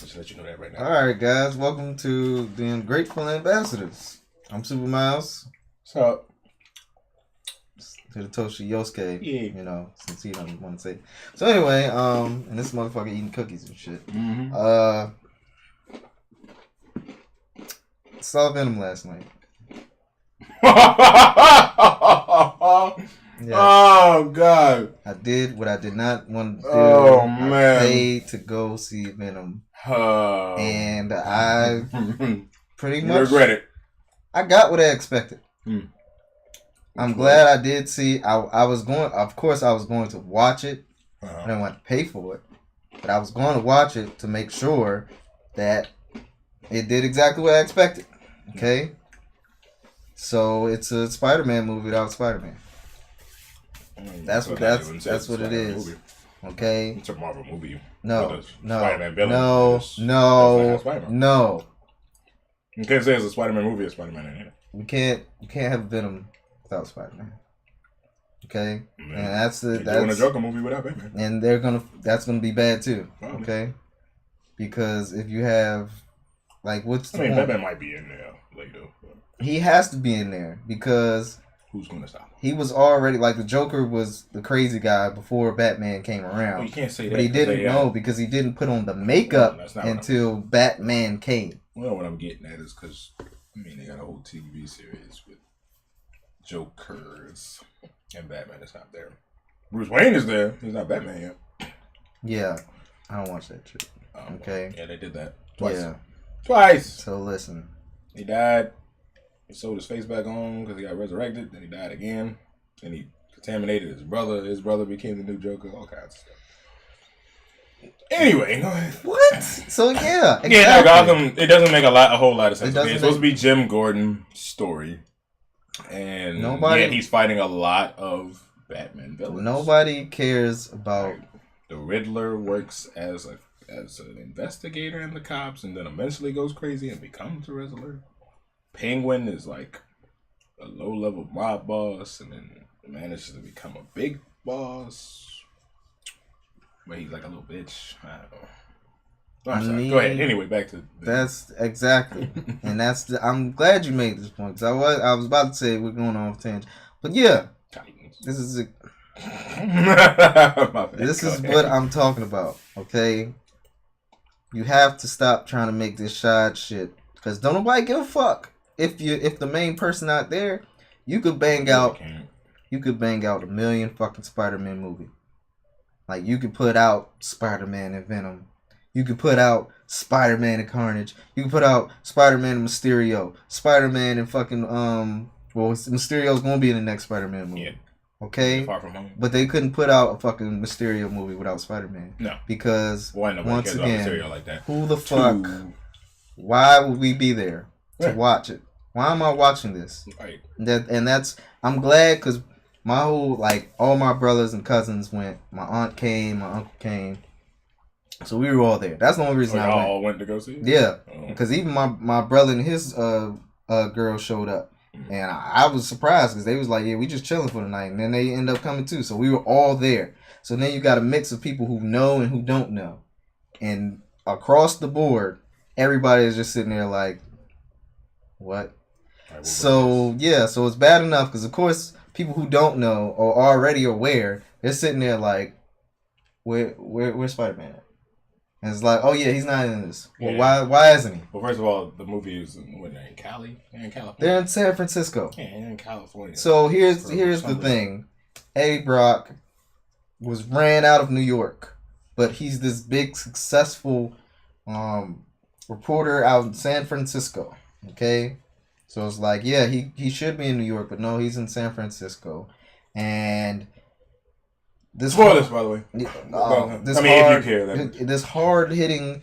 Just let you know that right now. All right, guys, welcome to the Ungrateful Ambassadors. I'm Super Miles. What's up? To the Toshi Yosuke, Yeah. you know, since he don't want to say. So anyway, and this motherfucker eating cookies and shit. Saw Venom last night. Yes. Oh God! I did what I did not want to do. Oh man! I paid to go see Venom, and I pretty much regret it. I got what I expected. I'm glad I did see. I was going. Of course, I was going to watch it. I didn't want to pay for it, but I was going to watch it to make sure that it did exactly what I expected. Okay, so it's a Spider-Man movie without Spider-Man. That's what it is. Movie. Okay. It's a Marvel movie. No. Spider-Man villain. No. You can't say it's a Spider-Man movie or Spider-Man in it. We can't have Venom without Spider-Man. Okay, and that's doing a Joker movie without Batman. And that's gonna be bad too. Probably. Okay, because if you have what's the point? Batman might be in there later. He has to be in there because who's gonna stop him? He was already the Joker was the crazy guy before Batman came around. Well, you can't say that. But he didn't know because he didn't put on the makeup until Batman came. Well, what I'm getting at is because they got a whole TV series with Jokers and Batman is not there. Bruce Wayne is there. He's not Batman yet. Yeah, I don't watch that shit. Okay. Yeah, they did that twice. Yeah, twice. So listen, he died. He sewed his face back on because he got resurrected. Then he died again. Then he contaminated his brother. His brother became the new Joker. All kinds of stuff. Anyway, what? So yeah, exactly. Yeah, no, Gotham. It doesn't make a whole lot of sense. It's supposed to be Jim Gordon's story, and he's fighting a lot of Batman villains. Nobody cares about the Riddler. Works as an investigator in the cops, and then eventually goes crazy and becomes a Riddler. Penguin is like a low-level mob boss, and then manages to become a big boss. But he's like a little bitch. I don't know. I'm sorry. Go ahead. Anyway, back to that's exactly, and I'm glad you made this point because I was about to say we're going off tangent, but yeah, this is what I'm talking about. Okay, you have to stop trying to make this side shit because don't nobody give a fuck. If the main person not there, you could bang out a million fucking Spider-Man movie. Like you could put out Spider-Man and Venom. You could put out Spider-Man and Carnage. You could put out Spider-Man and Mysterio. Spider-Man and fucking Mysterio's gonna be in the next Spider-Man movie. Yeah. Okay? Far From Home. But they couldn't put out a fucking Mysterio movie without Spider-Man. No. Because once again, like that. Who the fuck? Why would we be there to watch it? Why am I watching this? Right. I'm glad because my whole all my brothers and cousins went. My aunt came, my uncle came, so we were all there. That's the only reason I went. All went to go see it? Yeah, because even my brother and his girl showed up, and I was surprised because they was like, "Yeah, we just chilling for the night," and then they end up coming too. So we were all there. So then you got a mix of people who know and who don't know, and across the board, everybody is just sitting there like, "What?" So yeah, so it's bad enough because of course people who don't know or are already aware, they're sitting there like, where's Spider-Man at? And it's like, oh yeah, he's not in this. Well, why isn't he? Well, first of all, the movie is in Cali. They're in California. They're in San Francisco. Yeah, they're in California. So here's the thing. Eddie Brock was ran out of New York, but he's this big successful reporter out in San Francisco. Okay. So it's like, yeah, he should be in New York, but no, he's in San Francisco. And this spoilers, by the way. This hard hitting,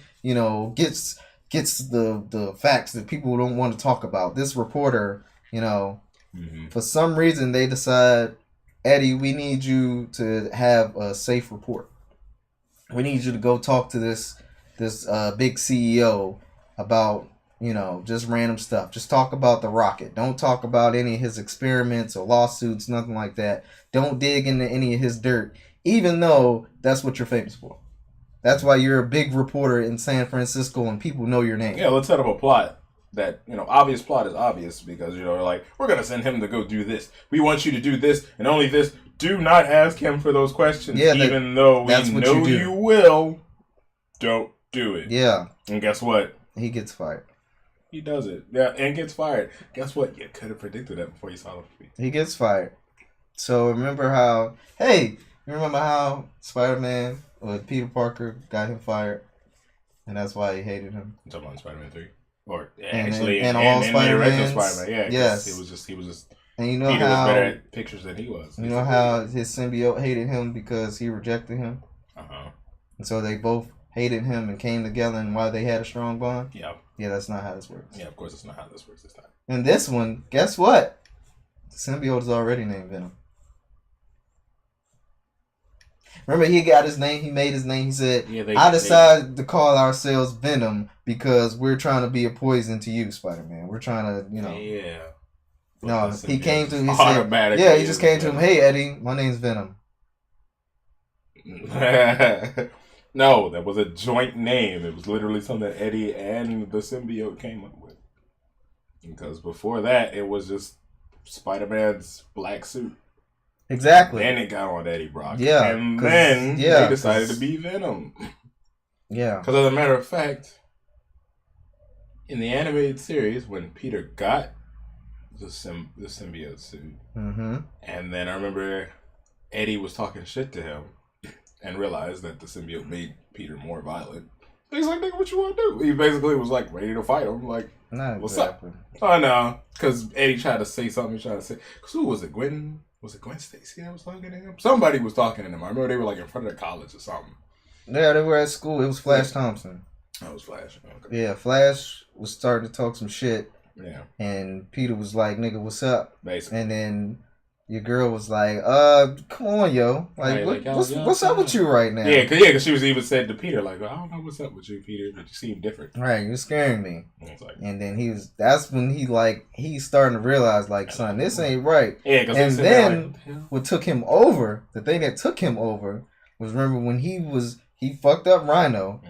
gets the facts that people don't want to talk about. This reporter, for some reason they decide, Eddie, we need you to have a safe report. We need you to go talk to this big CEO about just random stuff. Just talk about the rocket. Don't talk about any of his experiments or lawsuits, nothing like that. Don't dig into any of his dirt, even though that's what you're famous for. That's why you're a big reporter in San Francisco and people know your name. Yeah, let's set up a plot that, obvious plot is obvious because, like, we're going to send him to go do this. We want you to do this and only this. Do not ask him for those questions, even though we know you will. Don't do it. Yeah. And guess what? He gets fired. He does it. Yeah, and gets fired. Guess what? You could have predicted that before you saw the movie. He gets fired. So remember how Spider-Man or Peter Parker got him fired? And that's why he hated him. I'm talking about Spider-Man 3. Or and actually, and all Spider-Man. Spider-Man. Yeah, yes. He was just. And you know Peter how was better at pictures than he was. You know how his symbiote hated him because he rejected him? Uh-huh. And so they both hated him and came together, and why they had a strong bond? Yeah. Yeah, that's not how this works. Yeah, of course that's not how this works this time. And this one, guess what? The symbiote is already named Venom. Remember, he got his name. He made his name. He said, I decided to call ourselves Venom because we're trying to be a poison to you, Spider-Man. We're trying to, Yeah. No, he came to him. He said, yeah, he just came to him. Hey, Eddie, my name's Venom. No, that was a joint name. It was literally something that Eddie and the symbiote came up with. Because before that, it was just Spider-Man's black suit. Exactly. Then it got on Eddie Brock. Yeah. And then they decided to be Venom. Yeah. Because as a matter of fact, in the animated series, when Peter got the symbiote suit, and then I remember Eddie was talking shit to him and realized that the symbiote made Peter more violent. He's like, nigga, what you want to do? He basically was like ready to fight him. Like, what's up? Oh, no. Because Eddie tried to say something. Because who was it? Gwen? Was it Gwen Stacy that was talking to him? Somebody was talking to him. I remember they were like in front of the college or something. Yeah, they were at school. It was Flash Thompson. That was Flash. Okay. Yeah, Flash was starting to talk some shit. Yeah. And Peter was like, nigga, what's up? Basically. And then your girl was like, come on, yo. Like, what's up with you right now? Yeah, because she was even said to Peter, like, I don't know what's up with you, Peter, but you seem different. Right, you're scaring me. And then that's when he's starting to realize, like, son, this ain't right. Yeah, because and then what took him over, the thing that took him over was, remember when he fucked up Rhino.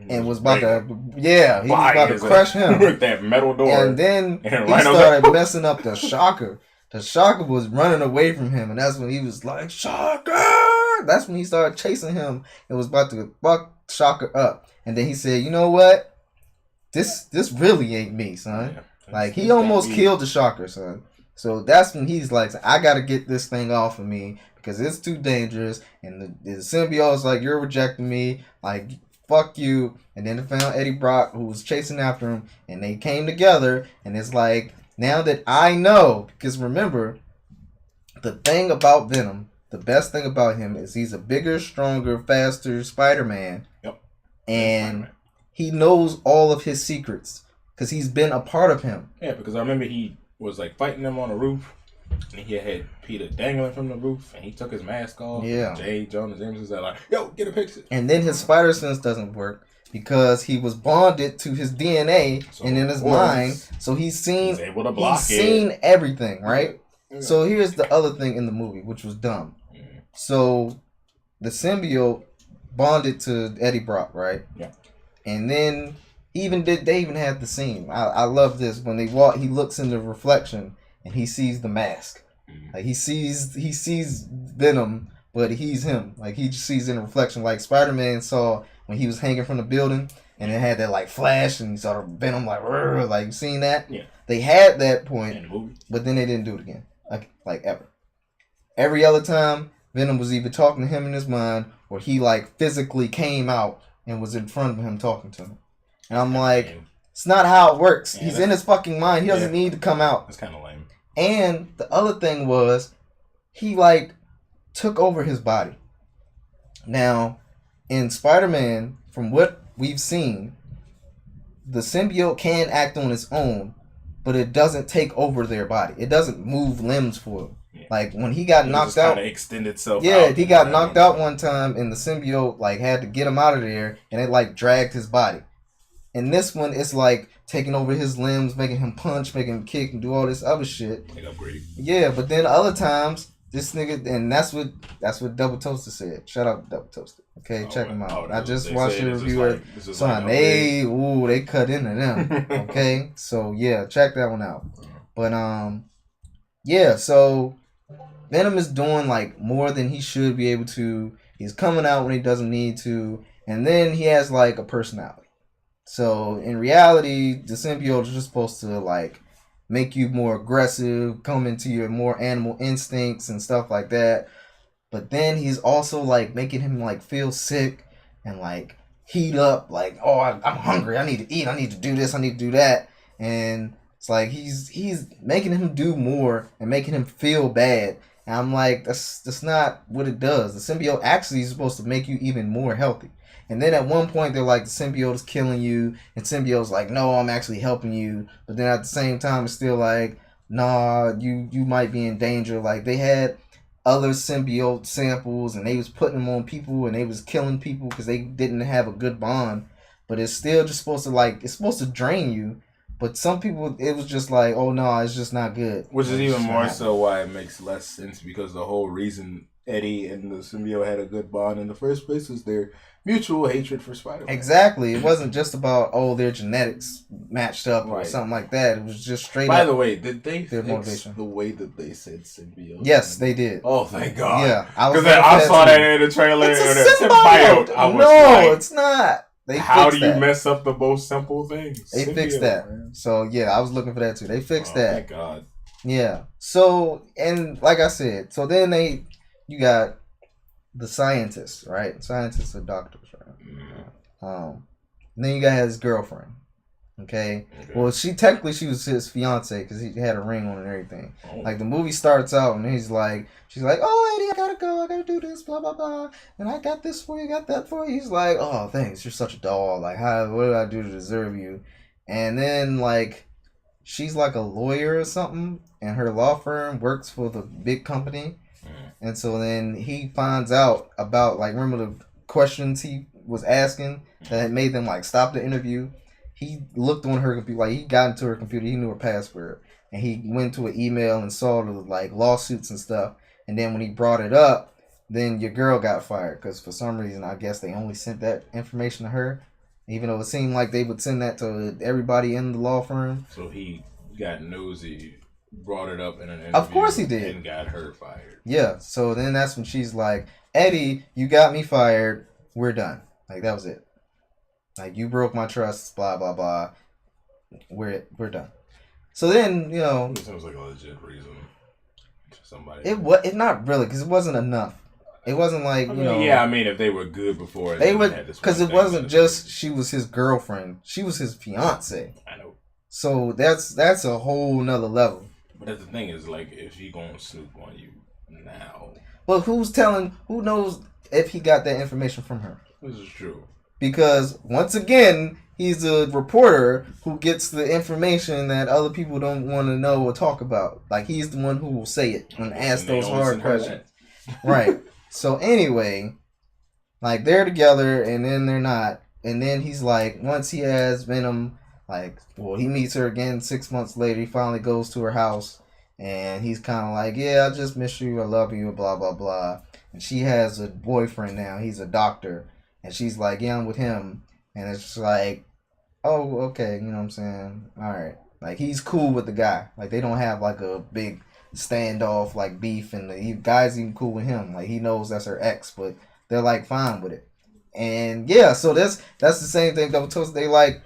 And was about to crush him with that metal door. And then he started messing up the Shocker. The Shocker was running away from him, and that's when he was like, Shocker! That's when he started chasing him and was about to fuck Shocker up. And then he said, you know what? This really ain't me, son. Yeah, like, he almost killed the Shocker, son. So that's when he's like, I gotta get this thing off of me because it's too dangerous. And the symbiote's like, you're rejecting me. Like, fuck you. And then they found Eddie Brock, who was chasing after him, and they came together. And it's like, now that I know, because remember, the thing about Venom, the best thing about him is he's a bigger, stronger, faster Spider-Man. Yep. And he knows all of his secrets because he's been a part of him. Yeah, because I remember he was like fighting them on the roof. And he had Peter dangling from the roof, and he took his mask off. Yeah. J. Jonah Jameson said, like, yo, get a picture. And then his spider sense doesn't work because he was bonded to his DNA and in his mind. So he's seen everything, right? Yeah. So here's the other thing in the movie, which was dumb. Mm-hmm. So the symbiote bonded to Eddie Brock, right? Yeah. And then they even had the scene. I love this when he looks in the reflection. And he sees the mask. Like he sees Venom, but he's him. Like he just sees in the reflection, like Spider-Man saw when he was hanging from the building, and it had that like flash, and he saw the Venom like you seen that? Yeah. They had that point, but then they didn't do it again, like ever. Every other time, Venom was either talking to him in his mind, or he like physically came out and was in front of him talking to him. And I'm like, it's not how it works. Yeah, he's in his fucking mind. He doesn't need to come out. That's kind of lame. And the other thing was, he like took over his body. Now, in Spider-Man, from what we've seen, the symbiote can act on its own, but it doesn't take over their body. It doesn't move limbs for them. Yeah. Like when he got knocked out, extend itself. Yeah, he got knocked out one time, and the symbiote like had to get him out of there, and it like dragged his body. In this one, it's like taking over his limbs, making him punch, making him kick, and do all this other shit. Like upgrade. Yeah, but then other times, This nigga, and that's what Double Toaster said. Shout out to Double Toaster. Okay, check him out. I just watched the review. Son, they cut into them. Okay, so yeah, check that one out. But yeah, so Venom is doing like more than he should be able to. He's coming out when he doesn't need to, and then he has like a personality. So in reality, the symbiote is just supposed to like make you more aggressive, come into your more animal instincts and stuff like that. But then he's also like making him like feel sick and like heat up, like, oh, I'm hungry, I need to eat, I need to do this, I need to do that. And it's like he's making him do more and making him feel bad. And I'm like, that's not what it does. The symbiote actually is supposed to make you even more healthy. And then at one point they're like, the symbiote is killing you, and symbiote's like, no, I'm actually helping you. But then at the same time, it's still like, nah, you might be in danger. Like they had other symbiote samples, and they was putting them on people, and they was killing people because they didn't have a good bond. But it's still just supposed to like, it's supposed to drain you. But some people, it was just like, oh no, it's just not good. Which is even more so why it makes less sense, because the whole reason Eddie and the symbiote had a good bond in the first place is their mutual hatred for Spider-Man. Exactly. It wasn't just about, oh, their genetics matched up or something like that. It was just straight up. By the way, did they fix the way that they said symbiote? Yes, they did. Oh, thank God. Yeah. Because I saw that in the trailer. It's a symbiote. No, it's not. How do you mess up the most simple things? They fixed that. Man. So, yeah, I was looking for that, too. They fixed that. Thank God. Yeah. So, and like I said, so then you got the scientists, right? Scientists are doctors, right? Then you got his girlfriend. Okay. Well, she was his fiance because he had a ring on and everything. Oh. Like the movie starts out and she's like, oh Eddie, I gotta go, I gotta do this, blah blah blah, and I got this for you, got that for you. He's like, oh thanks, you're such a doll. Like, what did I do to deserve you? And then like, she's like a lawyer or something, and her law firm works for the big company. And so then he finds out about, like, remember the questions he was asking that had made them like stop the interview? He looked on her computer, like he got into her computer, he knew her password, and he went to an email and saw the like lawsuits and stuff. And then when he brought it up, then your girl got fired because for some reason I guess they only sent that information to her, even though it seemed like they would send that to everybody in the law firm. So he got nosy, brought it up in an interview. Of course he did. And got her fired. Yeah. So then that's when she's like, Eddie, you got me fired. We're done. Like that was it. Like you broke my trust. Blah blah blah. We're done. So then it sounds like a legit reason for somebody. It not really because it wasn't enough. It wasn't like Yeah, I mean, if they were good before, they would because it wasn't just she was his girlfriend. She was his fiance. I know. So that's a whole nother level. But that's the thing is like if he gonna snoop on you now. Well, who knows if he got that information from her? This is true. Because once again, he's a reporter who gets the information that other people don't want to know or talk about. Like he's the one who will say it and ask those hard questions. Right. So anyway, like they're together and then they're not. And then he's like, once he has Venom, he meets her again 6 months later. He finally goes to her house and he's kind of like, yeah, I just miss you. I love you, blah, blah, blah. And she has a boyfriend now. He's a doctor. And she's like, yeah, I'm with him. And it's just like, oh, okay. You know what I'm saying? All right. Like, he's cool with the guy. Like, they don't have, like, a big standoff, like, beef. And the guy's even cool with him. Like, he knows that's her ex. But they're, like, fine with it. And, yeah, so that's the same thing. Double Toast, they, like,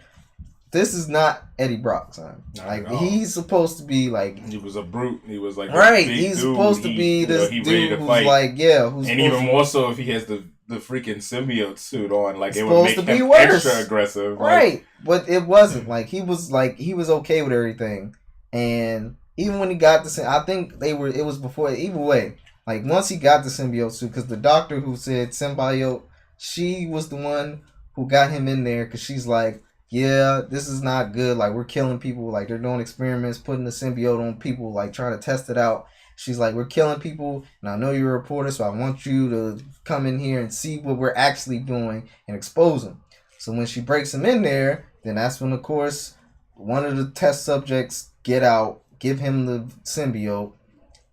this is not Eddie Brock, son. Like, he's supposed to be, like... He was a brute. He was, like, right. He's supposed to be this dude who's, like, yeah. Who's and even more so if he has the freaking symbiote suit on, like it would make him extra aggressive, right? But it wasn't. Like he was okay with everything, and even when he got the, I think it was before. Either way, like once he got the symbiote suit, because the doctor who said symbiote, she was the one who got him in there, because she's like, yeah, this is not good. Like we're killing people. Like they're doing experiments, putting the symbiote on people, like trying to test it out. She's like, we're killing people, and I know you're a reporter, so I want you to come in here and see what we're actually doing and expose them. So when she breaks him in there, then that's when, of course, one of the test subjects get out, give him the symbiote,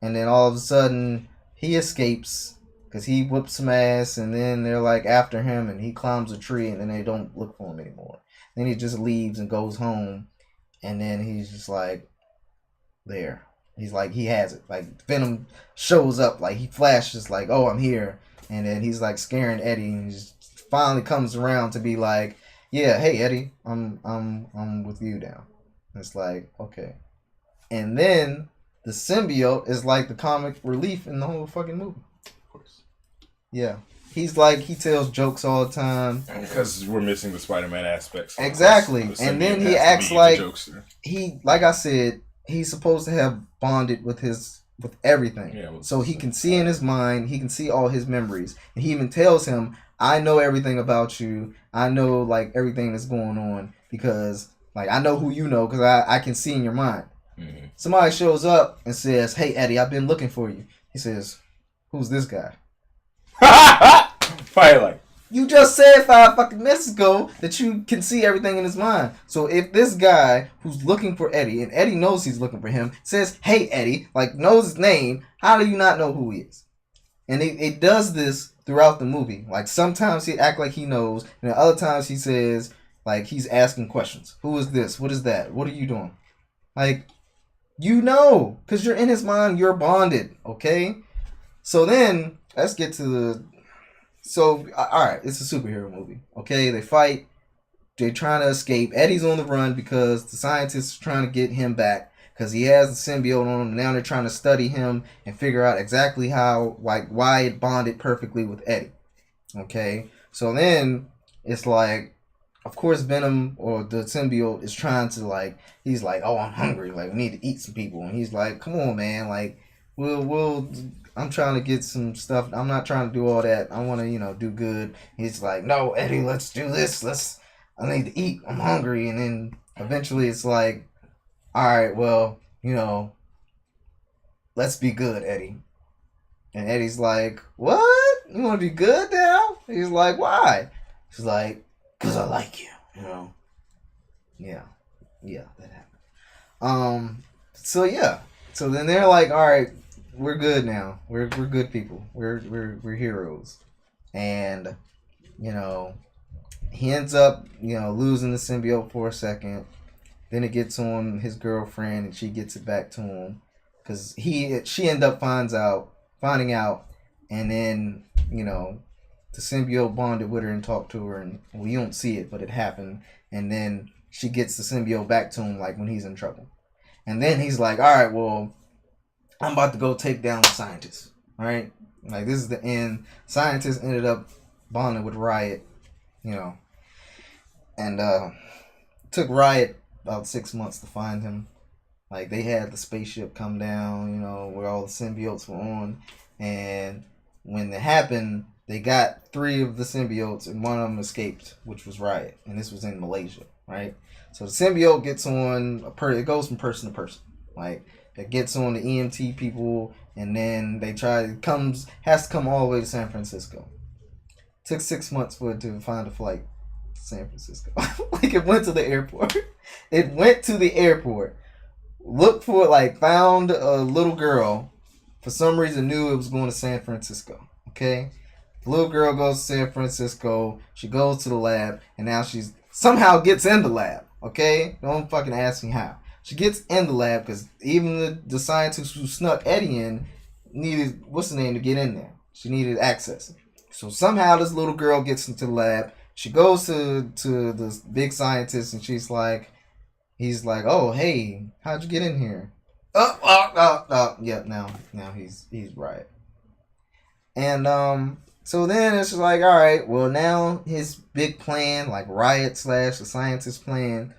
and then all of a sudden, he escapes because he whoops some ass, and then they're like after him, and he climbs a tree, and then they don't look for him anymore. Then he just leaves and goes home, and then he's just like there. He's like he has it. Like Venom shows up, like he flashes, like oh I'm here, and then he's like scaring Eddie, and he just finally comes around to be like, yeah, hey Eddie, I'm with you now. And it's like okay, and then the symbiote is like the comic relief in the whole fucking movie. Of course. Yeah. He's like, he tells jokes all the time. Because we're missing the Spider-Man aspects. Exactly. And then he acts like, like I said, he's supposed to have bonded with everything. Yeah, so he can see in his mind, he can see all his memories. And he even tells him, I know everything about you. I know, like, everything that's going on. Because, like, I know who you know because I can see in your mind. Mm-hmm. Somebody shows up and says, hey, Eddie, I've been looking for you. He says, who's this guy? Firelight. You just said 5 fucking minutes ago that you can see everything in his mind. So if this guy who's looking for Eddie, and Eddie knows he's looking for him, says, hey, Eddie, like knows his name, how do you not know who he is? And it does this throughout the movie. Like sometimes he act like he knows, and then other times he says, like he's asking questions. Who is this? What is that? What are you doing? Like, you know, because you're in his mind, you're bonded, okay? So then, let's get to the... So, alright, it's a superhero movie, okay? They fight, they're trying to escape. Eddie's on the run because the scientists are trying to get him back because he has the symbiote on him. Now they're trying to study him and figure out exactly how, like, why it bonded perfectly with Eddie, okay? So then, it's like, of course, Venom or the symbiote is trying to, like, he's like, oh, I'm hungry. Like, we need to eat some people. And he's like, come on, man. Like, I'm trying to get some stuff. I'm not trying to do all that. I want to, do good. He's like, no, Eddie, let's do this. I need to eat. I'm hungry. And then eventually it's like, all right, well, let's be good, Eddie. And Eddie's like, what? You want to be good now? He's like, why? She's like, because I like you, Yeah, that happened. So yeah. So then they're like, all right, we're good now. We're good people. We're heroes. And, he ends up, losing the symbiote for a second. Then it gets on his girlfriend and she gets it back to him. Because she ended up finding out. And then, the symbiote bonded with her and talked to her, and you don't see it, but it happened. And then she gets the symbiote back to him, like when he's in trouble. And then he's like, all right, well, I'm about to go take down the scientists. All right? Like, this is the end. Scientists ended up bonding with Riot, And took Riot about 6 months to find him. Like, they had the spaceship come down, where all the symbiotes were on. And when it happened, they got 3 of the symbiotes, and one of them escaped, which was Riot. And this was in Malaysia, right? So the symbiote gets on, it goes from person to person. Like, it gets on the EMT people, and then has to come all the way to San Francisco. Took 6 months for it to find a flight to San Francisco. Like, it went to the airport. Looked for, found a little girl. For some reason, knew it was going to San Francisco. Okay? The little girl goes to San Francisco. She goes to the lab, and now she's somehow gets in the lab. Okay? Don't fucking ask me how. She gets in the lab because even the scientist who snuck Eddie in needed, to get in there. She needed access. So somehow this little girl gets into the lab. She goes to the big scientist, and he's like, oh, hey, how'd you get in here? Yeah, now he's right. And so then it's just like, all right, well, now his big plan, like Riot / the scientist plan,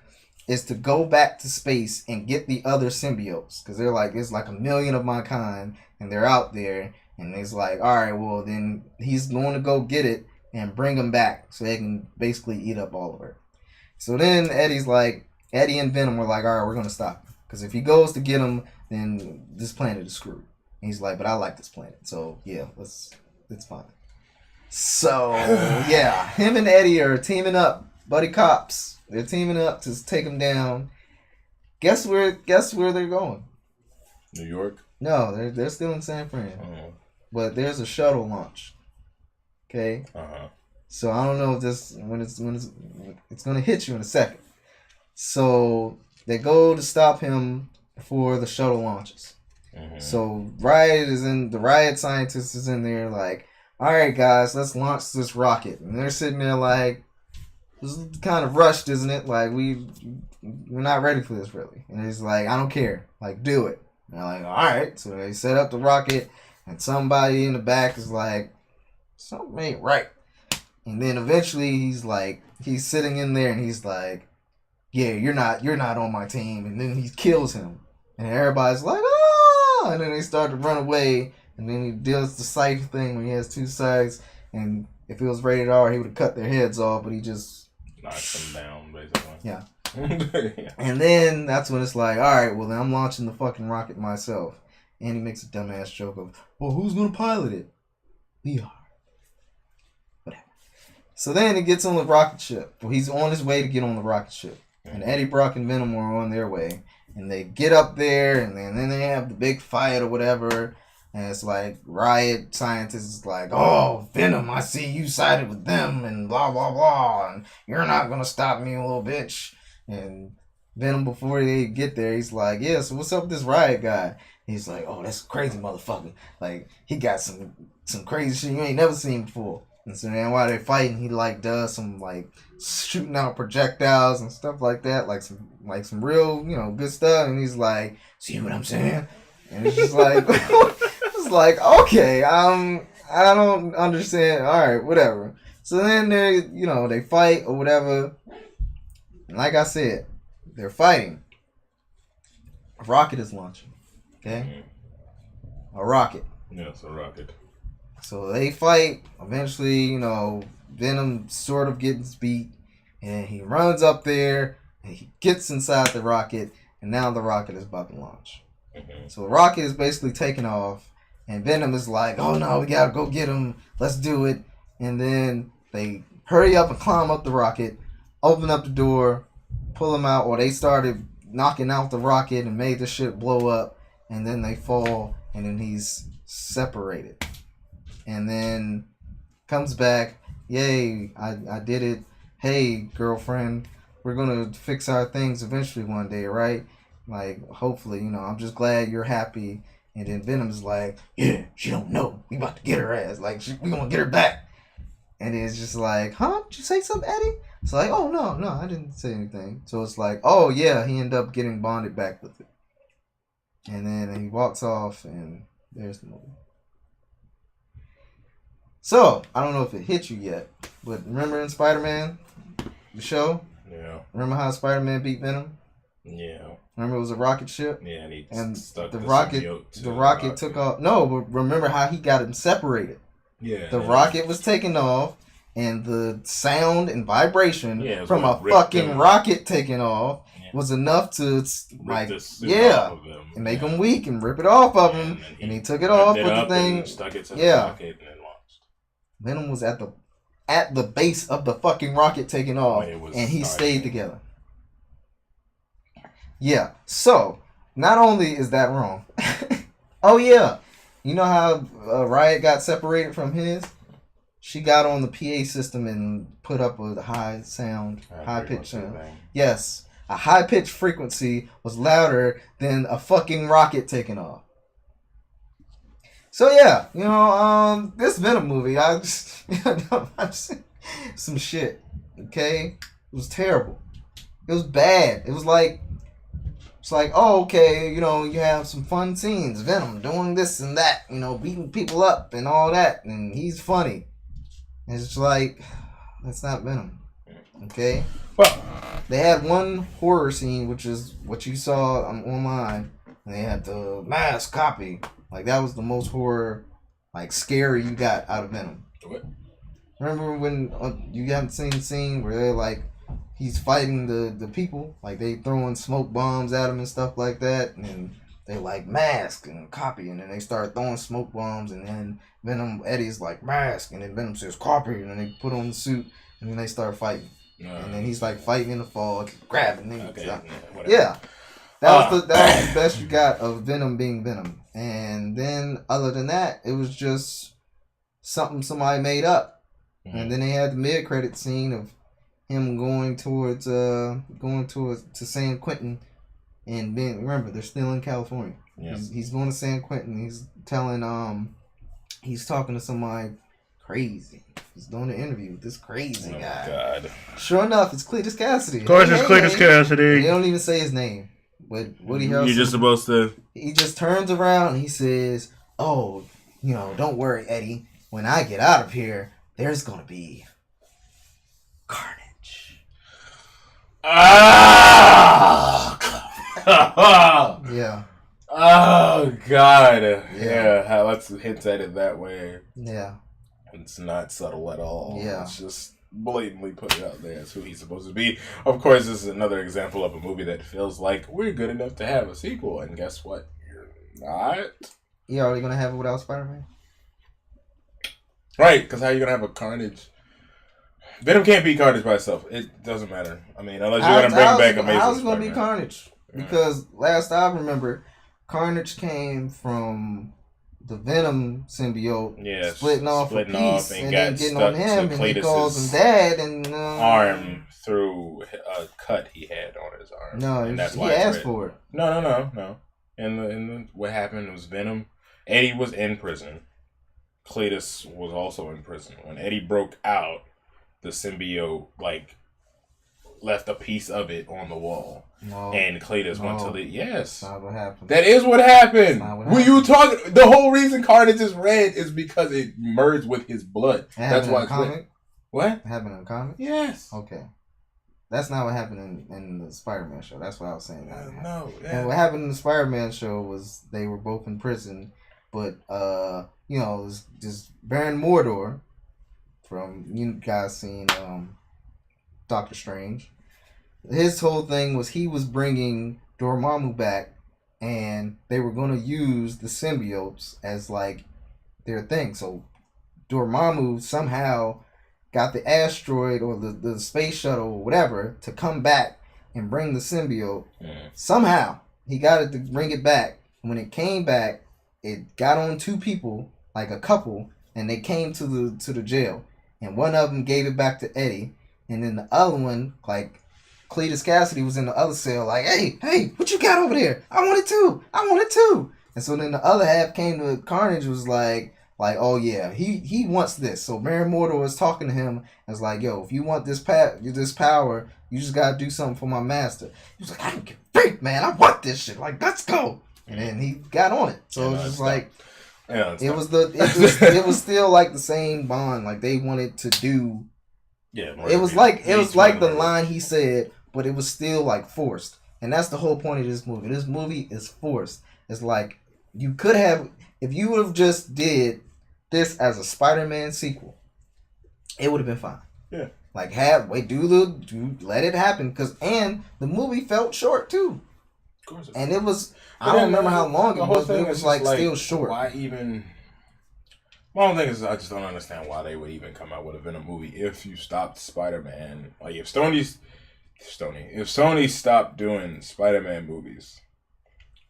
is to go back to space and get the other symbiotes. Because they're like, there's like 1 million of my kind, and they're out there. And it's like, all right, well, then he's going to go get it and bring them back so they can basically eat up all of her. So then Eddie and Venom were like, all right, we're going to stop him. Because if he goes to get him, then this planet is screwed. And he's like, but I like this planet. So, yeah, it's fine. So, yeah, him and Eddie are teaming up. Buddy cops. They're teaming up to take him down. Guess where they're going? New York? No, they're still in San Fran. Oh. but there's a shuttle launch. Okay. So I don't know if this when it's gonna hit you in a second. So they go to stop him before the shuttle launches. So the riot scientist is in there like, all right guys, let's launch this rocket, and they're sitting there like, this is kind of rushed, isn't it? Like we're not ready for this really. And he's like, I don't care, like do it. And they're like, all right. So they set up the rocket, and somebody in the back is like, something ain't right. And then eventually he's sitting in there and he's like, yeah, you're not on my team. And then he kills him, and everybody's like, ah! And then they start to run away. And then he does the scythe thing when he has two sides. And if it was rated R, he would have cut their heads off, but he just knocks them down, basically. Yeah. Yeah. And then that's when it's like, all right, well then I'm launching the fucking rocket myself. And he makes a dumbass joke of, well, who's gonna pilot it? We are. Whatever. So then he gets on the rocket ship. Well, he's on his way to get on the rocket ship. And Eddie Brock and Venom are on their way. And they get up there, and then they have the big fight or whatever. And it's like, Riot Scientist is like, oh, Venom, I see you sided with them, and blah, blah, blah. And you're not going to stop me, little bitch. And Venom, before they get there, he's like, yeah, so what's up with this Riot guy? He's like, oh, that's a crazy motherfucker. Like, he got some crazy shit you ain't never seen before. And so then while they're fighting, he like does some like shooting out projectiles and stuff like that, like some real, good stuff. And he's like, see what I'm saying? And it's just like, it's like, okay, I don't understand. All right, whatever. So then they fight or whatever. And like I said, they're fighting. A rocket is launching. Okay, a rocket. Yes, a rocket. So they fight. Eventually, Venom sort of gets beat, and he runs up there, and he gets inside the rocket, and now the rocket is about to launch. So the rocket is basically taking off, and Venom is like, oh no, we gotta go get him. Let's do it. And then they hurry up and climb up the rocket, open up the door, pull him out, or they started knocking out the rocket and made the shit blow up, and then they fall, and then he's separated. And then comes back, yay, I did it. Hey, girlfriend, we're going to fix our things eventually one day, right? Like, hopefully, I'm just glad you're happy. And then Venom's like, yeah, she don't know. We about to get her ass. Like, we going to get her back. And it's just like, huh? Did you say something, Eddie? It's like, oh, no, I didn't say anything. So it's like, oh, yeah, he ended up getting bonded back with it. And then he walks off, and there's the movie. So, I don't know if it hit you yet, but remember in Spider-Man, the show? Yeah. Remember how Spider-Man beat Venom? Yeah. Remember it was a rocket ship? Yeah, and stuck the rocket took off. No, but remember how he got him separated? Yeah. The rocket was taking off, and the sound and vibration from a fucking rocket taking off was enough to and make him weak and rip it off of him. And he took it off with the thing. Stuck it to the rocket and launched. Venom was at the base of the fucking rocket taking off, and he stayed together. Yeah. So not only is that wrong. Oh yeah, you know how Riot got separated from his? She got on the PA system and put up a high pitch sound. Yes, a high pitched frequency was louder than a fucking rocket taking off. So yeah, this Venom movie, I just some shit. Okay, it was terrible. It was bad. It's like, oh, okay, you have some fun scenes. Venom doing this and that, beating people up and all that, and he's funny. And it's like, that's not Venom. Okay? Well, they had one horror scene, which is what you saw online, and they had the mask copy. Like, that was the most horror, scary you got out of Venom. What? Remember when you haven't seen the scene where they're like, he's fighting the people, like they throwing smoke bombs at him and stuff like that, and they like mask and copy, and then they start throwing smoke bombs, and then Eddie's like mask, and then Venom says copy, and then they put on the suit, and then they start fighting, and then he's like fighting in the fog, grabbing things. Okay, yeah, That was the best you got of Venom being Venom. And then other than that, it was just something somebody made up. Mm-hmm. And then they had the mid-credit scene of him going towards to San Quentin, and being, remember, they're still in California. Yeah. He's going to San Quentin. He's telling he's talking to somebody crazy. He's doing an interview with this crazy guy. God. Sure enough, it's Cletus Cassidy. Of course, it's Cletus Cassidy. They don't even say his name. But Woody Harrelson, you're just supposed to. He just turns around and he says, "Oh, don't worry, Eddie. When I get out of here, there's gonna be carnage." Yeah. Oh God. Yeah. Let's hint at it that way. Yeah. It's not subtle at all. Yeah. It's just blatantly put it out there as who he's supposed to be. Of course, this is another example of a movie that feels like we're good enough to have a sequel, and guess what? You're not. You already gonna have it without Spider-Man? Right, because how are you gonna have a Carnage? Venom can't be Carnage by itself. It doesn't matter. I mean, unless you're gonna bring back Amazing How's it gonna Spider-Man. be Carnage? Because last I remember, Carnage came from the Venom symbiote, splitting off a piece and then getting on him, and he calls him Dad, and arm through a cut he had on his arm. No, and that's why he asked for it. No. And what happened was Venom. Eddie was in prison. Cletus was also in prison. When Eddie broke out, the symbiote left a piece of it on the wall. No, and Cletus went to the... Yes. That's not what happened. That is what happened. Were you talking... The whole reason Carnage is red is because it merged with his blood. That's why... Comic? What? It happened in the comic? Yes. Okay. That's not what happened in the Spider-Man show. That's what I was saying. No. Yeah. And what happened in the Spider-Man show was they were both in prison, but, it was just Baron Mordor from... You guys seen Doctor Strange. His whole thing was he was bringing Dormammu back, and they were going to use the symbiotes as their thing. So Dormammu somehow got the asteroid or the space shuttle or whatever to come back and bring the symbiote. Yeah. Somehow he got it to bring it back. When it came back, it got on two people, like a couple, and they came to the jail. And one of them gave it back to Eddie, and then the other one, Cletus Cassidy was in the other cell, hey, what you got over there? I want it too. And so then the other half came to Carnage, was oh yeah, he wants this. So Baron Mordo was talking to him and was like, yo, if you want this power, you just gotta do something for my master. He was like, I don't give a freak, man. I want this shit. Let's go. And then he got on it. So it was just it was still the same bond. They wanted to do. Yeah, it was like the line he said, but it was still forced, and that's the whole point of this movie. This movie is forced. It's you could have, if you would have just did this as a Spider-Man sequel, it would have been fine. Yeah, let it happen, and the movie felt short too. Of course, and it was. I don't remember how long it was, but it was still short. Why even? My only thing is, I just don't understand why they would even come out with a Venom movie if you stopped Spider-Man. If Sony stopped doing Spider-Man movies,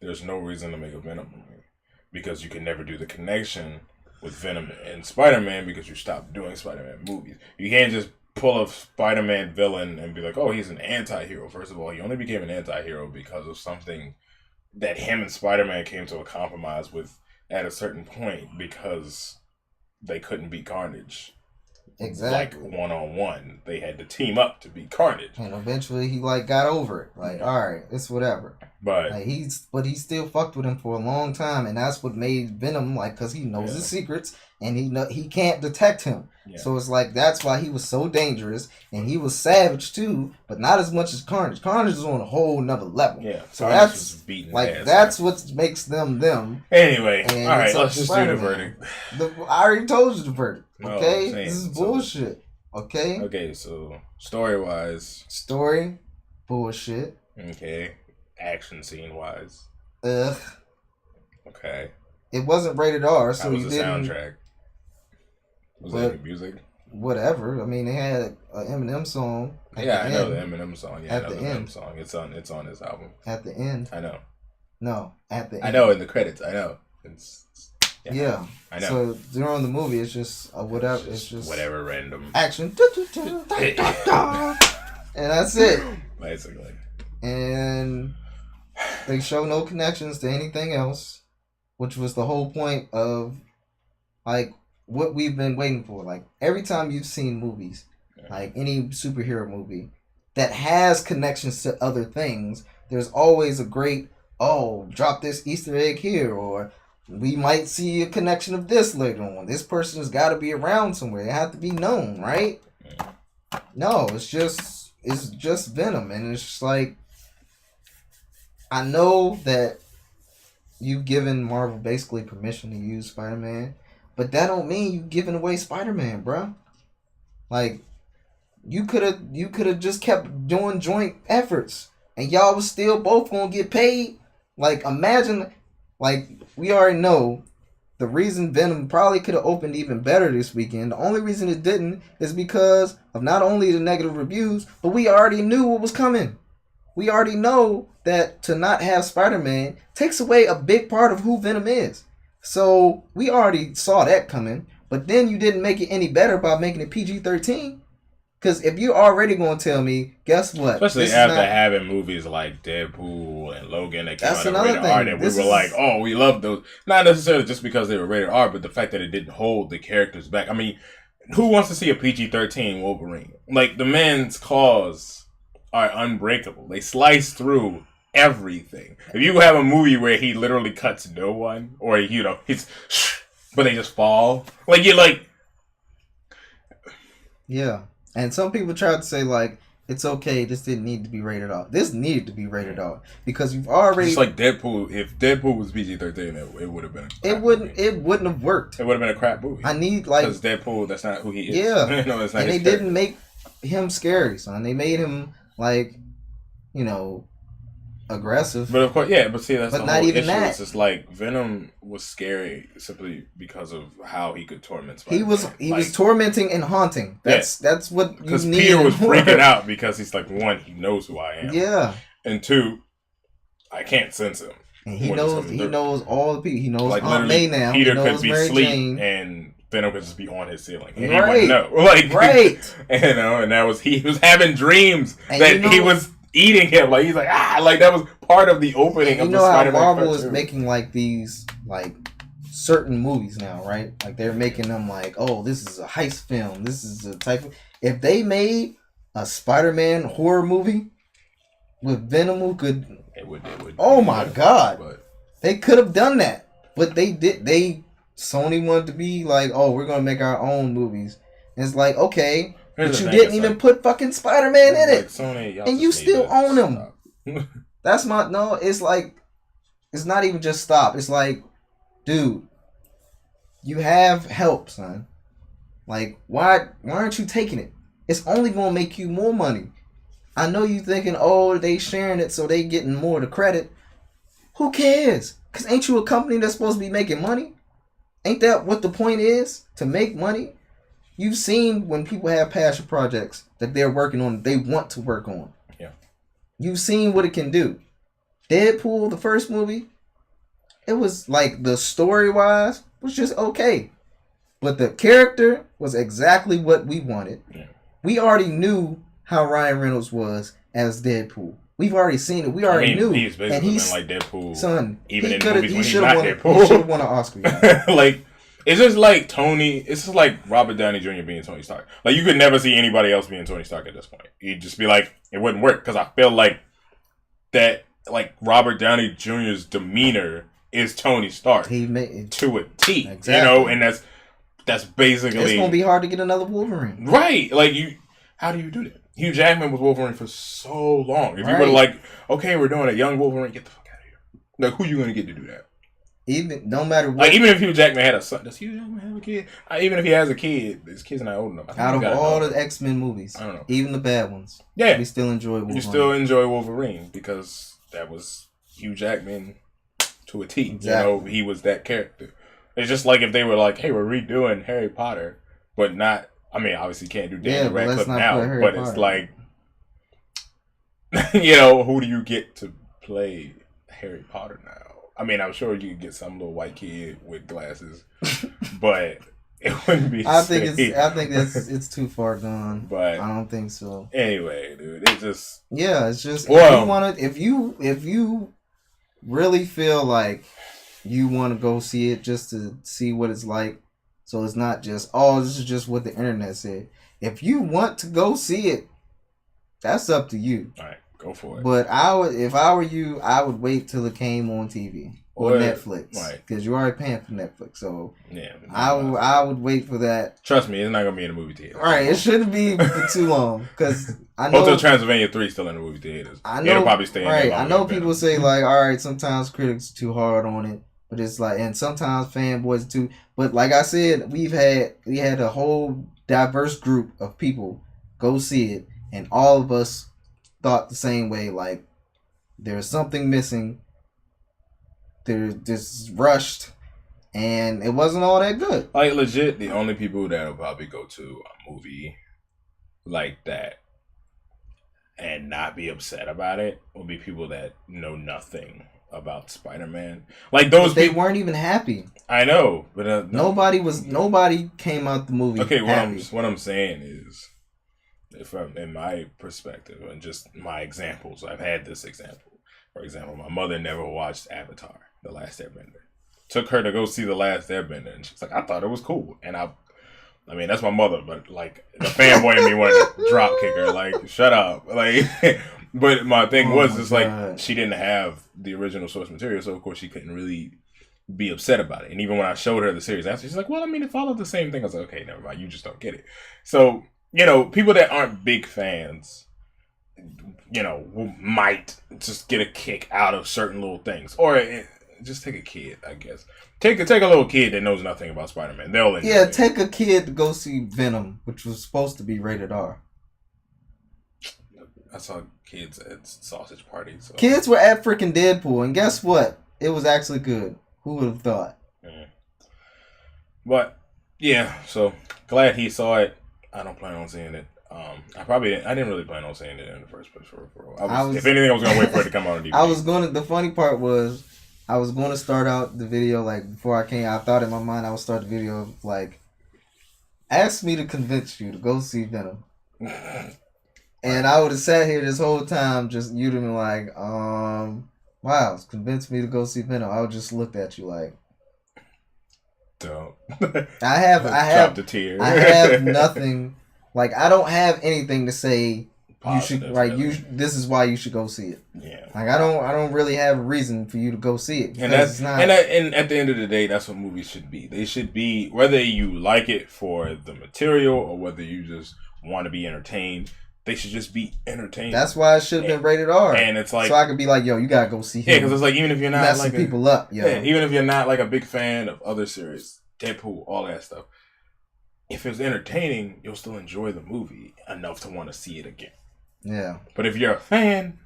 there's no reason to make a Venom movie, because you can never do the connection with Venom and Spider-Man because you stopped doing Spider-Man movies. You can't just pull a Spider-Man villain and be like, oh, he's an anti-hero. First of all, he only became an anti-hero because of something that him and Spider-Man came to a compromise with at a certain point, because they couldn't beat Carnage. Exactly. One-on-one. They had to team up to beat Carnage. And eventually he got over it. All right, it's whatever. But he still fucked with him for a long time, and that's what made Venom because he knows his secrets, and he can't detect him. Yeah. So it's that's why he was so dangerous, and he was savage too, but not as much as Carnage. Carnage is on a whole nother level. Yeah. So Carnage that's what makes them. Anyway, all right, let's just do the verdict. I already told you the verdict. Okay, this is bullshit. Okay. Okay, so story bullshit. Okay, action scene wise. Ugh. Okay. It wasn't rated R, so How was you the didn't. Soundtrack? Was there any music? whatever. I mean, they had an Eminem song. Yeah, I know the Eminem song. Yeah, I At know the the Eminem end. song. It's on his album. At the end. I know. No, at the end. I know in the credits. I know. Yeah. I know. So during the movie, it's just whatever. It's just whatever random action. And that's it. Basically. And they show no connections to anything else, which was the whole point of like what we've been waiting for. Like every time you've seen movies, like any superhero movie that has connections to other things, there's always a great drop this Easter egg here, or we might see a connection of this later on. This person has got to be around somewhere. They have to be known, right? No, it's just Venom, and it's just like, I know that you've given Marvel basically permission to use Spider-Man, but that don't mean you've given away Spider-Man, bruh. Like, you could have just kept doing joint efforts, and y'all was still both gonna get paid. Like, imagine, like, we already know the reason Venom probably could have opened even better this weekend. The only reason it didn't is because of not only the negative reviews, but we already knew what was coming. We already know that to not have Spider-Man takes away a big part of who Venom is. So we already saw that coming. But then you didn't make it any better by making it PG-13. Because if you're already going to tell me, guess what? Especially after having movies like Deadpool and Logan that came out of rated R, that we were like, oh, we love those. Not necessarily just because they were rated R, but the fact that it didn't hold the characters back. I mean, who wants to see a PG-13 Wolverine? Like, the man's claws are unbreakable. They slice through everything. If you have a movie where he literally cuts no one, or, you know, but they just fall, like, you're like... Yeah. And some people tried to say, like, it's okay, this didn't need to be rated R. This needed to be rated R. Because you've already... Just like Deadpool. If Deadpool was PG-13, it would have been It wouldn't have worked. It would have been a crap movie. I need, like... Because Deadpool, that's not who he is. Yeah. No, that's not and his they didn't make him scary, son. They made him, like, you know, aggressive. But of course, yeah, but see, that's but the not whole even issue. that. It's just like Venom was scary simply because of how he could torment Spider-Man. He was tormenting and haunting. That's what you need. Because Peter was freaking out because he's like, one, he knows who I am. Yeah. And two, I can't sense him. And he knows all the people. He knows like Aunt May now. Peter could be asleep and Venom could just be on his ceiling. And he wouldn't know. Like, right. You know, and that was, he was having dreams that he was eating him. Like, he's like, like that was part of the opening of the Spider-Man. You know how Marvel is making like these like certain movies now, right? Like they're making them like, oh, this is a heist film. This is a type of... If they made a Spider-Man horror movie with Venom, who could... It would. Oh my God. But they could have done that. But they did. Sony wanted to be like, oh, we're going to make our own movies. And it's like, okay... But you didn't even put fucking Spider-Man in it. Sony, and you still own him. That's my... No, it's like... It's not even just stop. It's like, dude, you have help, son. Like, why aren't you taking it? It's only going to make you more money. I know you thinking, oh, they sharing it so they getting more of the credit. Who cares? Because ain't you a company that's supposed to be making money? Ain't that what the point is? To make money? You've seen when people have passion projects that they're working on, they want to work on. Yeah. You've seen what it can do. Deadpool, the first movie, it was like the story-wise was just okay. But the character was exactly what we wanted. Yeah. We already knew how Ryan Reynolds was as Deadpool. We've already seen it. We already knew. He's basically been like Deadpool. Son, even in movies when he's not Deadpool. He should have won an Oscar. Like, it's just like it's just like Robert Downey Jr. being Tony Stark. Like, you could never see anybody else being Tony Stark at this point. You'd just be like, it wouldn't work. Because I feel like that, like, Robert Downey Jr.'s demeanor is Tony Stark. He made to a T. Exactly. You know, and that's basically... It's going to be hard to get another Wolverine. Right. Like, how do you do that? Hugh Jackman was Wolverine for so long. If you were like, okay, we're doing a young Wolverine, get the fuck out of here. Like, who you going to get to do that? Even no matter what, like, even if Hugh Jackman had a son, does Hugh Jackman have a kid? Even if he has a kid, his kid's not old enough. Out of all the X-Men movies, I don't know, even the bad ones, we still enjoy Wolverine. You still enjoy Wolverine because that was Hugh Jackman to a T. Exactly. You know, he was that character. It's just like if they were like, hey, we're redoing Harry Potter, but not I mean, obviously can't do Yeah, Daniel but let's Radcliffe not now, put Harry but Potter. it's like, you know, who do you get to play Harry Potter now? I mean, I'm sure you could get some little white kid with glasses, but it wouldn't be. I think it's too far gone. But I don't think so. Anyway, dude, it's just it's just well, if you really feel like you want to go see it just to see what it's like, so it's not just this is just what the internet said. If you want to go see it, that's up to you. All right, go for it. But if I were you, I would wait till it came on TV or Netflix, right? Because you're already paying for Netflix, so yeah, I would wait for that. Trust me, it's not gonna be in the movie theater. Right, it shouldn't be for too long because I know Hotel Transylvania 3 still in the movie theaters. I know it'll probably stay in right. there I know people say like, all right, sometimes critics are too hard on it, but it's like, and sometimes fanboys too. But like I said, we had a whole diverse group of people go see it, and all of us thought the same way. Like, there's something missing. There's this rushed, and it wasn't all that good. Like, legit, the only people that'll probably go to a movie like that and not be upset about it will be people that know nothing about Spider-Man. Like, those they people weren't even happy. I know, but nobody came out the movie. Okay, happy. what I'm saying is, in my perspective and just my examples, I've had this example. For example, my mother never watched Avatar: The Last Airbender. Took her to go see The Last Airbender, and she's like, I thought it was cool. And I mean, that's my mother, but like the fanboy in me wanted to drop kick her, like, shut up, like. But my thing was just like, she didn't have the original source material, so of course she couldn't really be upset about it. And even when I showed her the series after, she's like, well, I mean, it followed the same thing. I was like, okay, never mind, you just don't get it. So, you know, people that aren't big fans, you know, might just get a kick out of certain little things. Or just take a kid, I guess. Take a little kid that knows nothing about Spider-Man. They'll enjoy it. Take a kid to go see Venom, which was supposed to be rated R. I saw kids at sausage parties. So. Kids were at freaking Deadpool, and guess what? It was actually good. Who would have thought? Mm. But yeah, so glad he saw it. I don't plan on seeing it. I didn't really plan on seeing it in the first place. If anything, I was gonna wait for it to come out on DVD. The funny part was, I was going to start out the video like before I came. I thought in my mind I would start the video of like, ask me to convince you to go see Venom. And I would have sat here this whole time, just you'd have been like, wow, convince me to go see Venom. I would just looked at you like, don't. I have the tear. I have nothing. Like, I don't have anything to say. Positive, This is why you should go see it. Yeah. Like, I don't really have a reason for you to go see it. And and at the end of the day, that's what movies should be. They should be, whether you like it for the material or whether you just want to be entertained. They should just be entertained. That's why it should have been rated R. And it's like, so I could be like, yo, you gotta go see him. Yeah, because it's like, even if you're not messing like people up, yo. Yeah, even if you're not like a big fan of other series, Deadpool, all that stuff. If it's entertaining, you'll still enjoy the movie enough to want to see it again. Yeah. But if you're a fan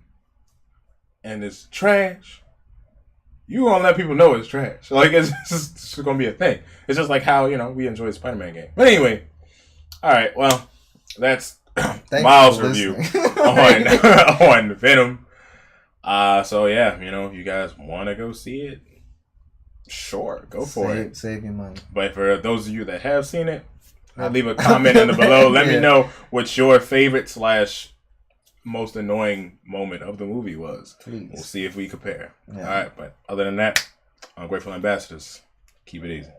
and it's trash, you gonna let people know it's trash. Like, it's just gonna be a thing. It's just like how, you know, we enjoy the Spider-Man game. But anyway, all right, well, that's Miles' review on Venom. So yeah, you know, if you guys want to go see it, sure, go for it. Save your money. But for those of you that have seen it, leave a comment in the below. Let me know what your favorite / most annoying moment of the movie was. Please. We'll see if we compare. Yeah. All right, but other than that, Ungrateful Ambassadors, keep it easy.